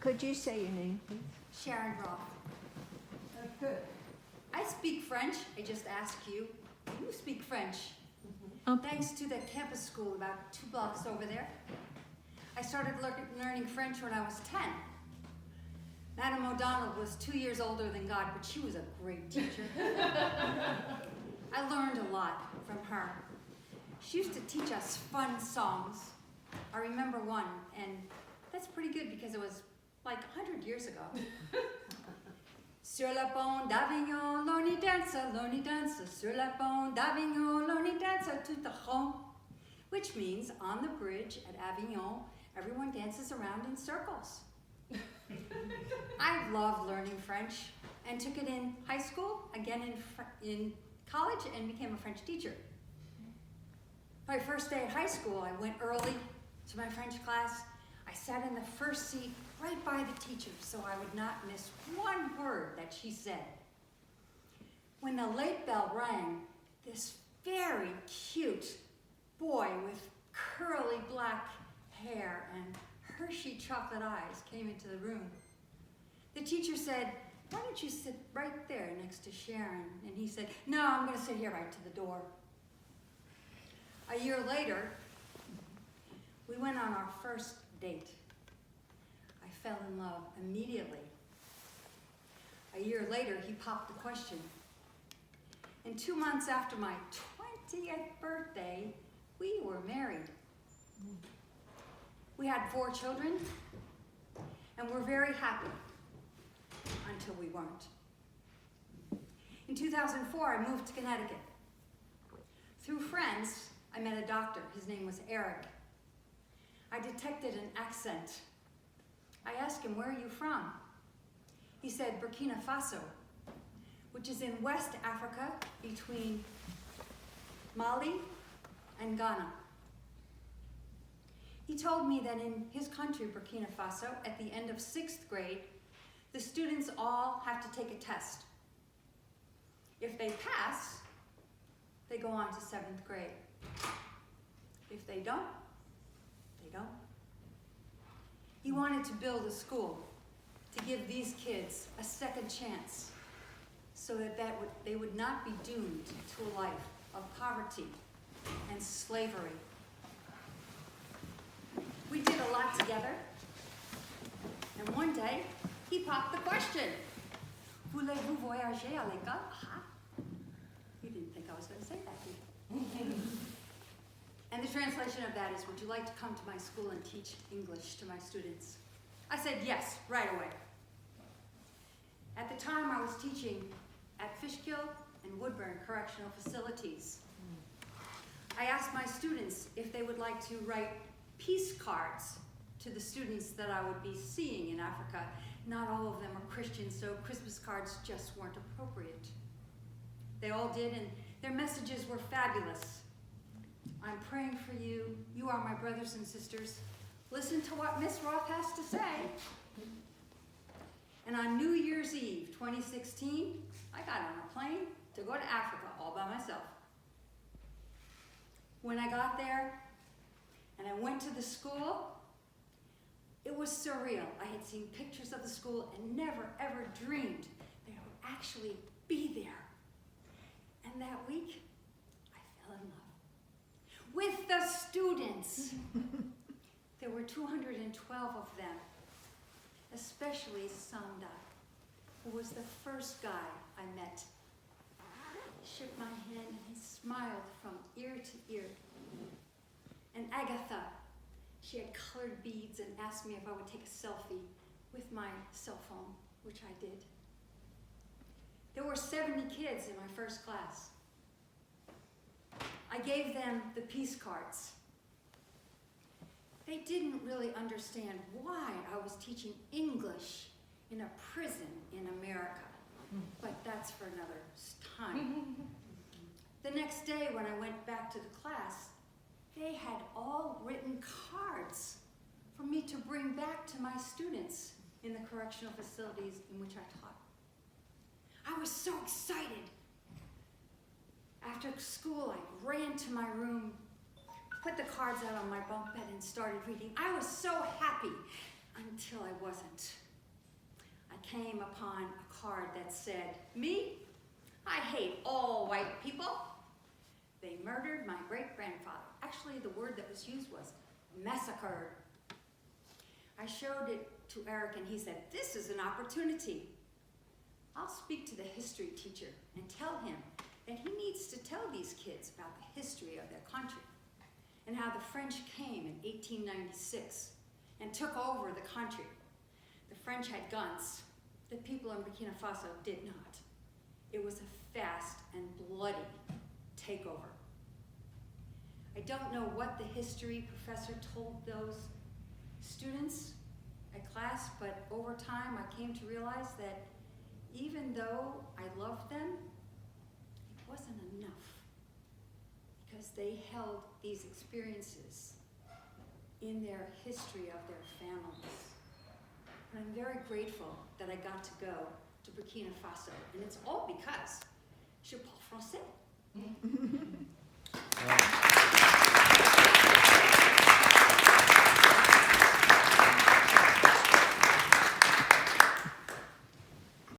Could you say your name, please? Sharon Roth. Good. I speak French. I just ask you. You speak French. Thanks to the campus school about 2 blocks over there. I started learning French when I was 10. Madame O'Donnell was 2 years older than God, but she was a great teacher. I learned a lot from her. She used to teach us fun songs. I remember one, and that's pretty good because it was like 100 years ago. Sur la pont d'Avignon, l'on y danse, sur la pont d'Avignon, l'on y danse tout à rond, which means on the bridge at Avignon, everyone dances around in circles. I loved learning French and took it in high school, again in college, and became a French teacher. My first day at high school, I went early to my French class. I sat in the first seat right by the teacher so I would not miss one word that she said. When the late bell rang, this very cute boy with curly black hair and Hershey chocolate eyes came into the room. The teacher said, "Why don't you sit right there next to Sharon?" And he said, "No, I'm going to sit here right to the door." A year later, we went on our first date. I fell in love immediately. A year later, he popped the question. And 2 months after my 20th birthday, we were married. We had 4 children, and we're very happy until we weren't. In 2004, I moved to Connecticut. Through friends, I met a doctor. His name was Eric. I detected an accent. I asked him, "Where are you from?" He said, "Burkina Faso," which is in West Africa between Mali and Ghana. He told me that in his country, Burkina Faso, at the end of 6th grade, the students all have to take a test. If they pass, they go on to 7th grade. If they don't, they don't. He wanted to build a school to give these kids a second chance so that they would not be doomed to a life of poverty and slavery. We did a lot together, and one day he popped the question, "Voulez-vous voyager à l'école?" Aha. You didn't think I was going to say that, did you? And the translation of that is, "Would you like to come to my school and teach English to my students?" I said yes, right away. At the time, I was teaching at Fishkill and Woodburn Correctional Facilities. I asked my students if they would like to write peace cards to the students that I would be seeing in Africa. Not all of them are Christians, so Christmas cards just weren't appropriate. They all did, and their messages were fabulous. "I'm praying for you. You are my brothers and sisters. Listen to what Miss Roth has to say." And on New Year's Eve, 2016, I got on a plane to go to Africa all by myself. When I got there and I went to the school, it was surreal. I had seen pictures of the school and never ever dreamed that I would actually be there. And that week, I fell in love with the students. There were 212 of them, especially Sanda, who was the first guy I met. He shook my hand and he smiled from ear to ear. And Agatha, she had colored beads and asked me if I would take a selfie with my cell phone, which I did. There were 70 kids in my first class. I gave them the peace cards. They didn't really understand why I was teaching English in a prison in America, but that's for another time. The next day when I went back to the class, they had all written cards for me to bring back to my students in the correctional facilities in which I taught. I was so excited. After school, I ran to my room, put the cards out on my bunk bed and started reading. I was so happy. until I wasn't. I came upon a card that said, "Me, I hate all white people. They murdered my great-grandfather." Actually, the word that was used was massacred. I showed it to Eric and he said, "This is an opportunity. I'll speak to the history teacher and tell him that he needs to tell these kids about the history of their country and how the French came in 1896 and took over the country. The French had guns. The people in Burkina Faso did not. It was a fast and bloody takeover." I don't know what the history professor told those students at class, but over time I came to realize that even though I loved them, it wasn't enough, because they held these experiences in their history of their families. And I'm very grateful that I got to go to Burkina Faso, and it's all because je parle français.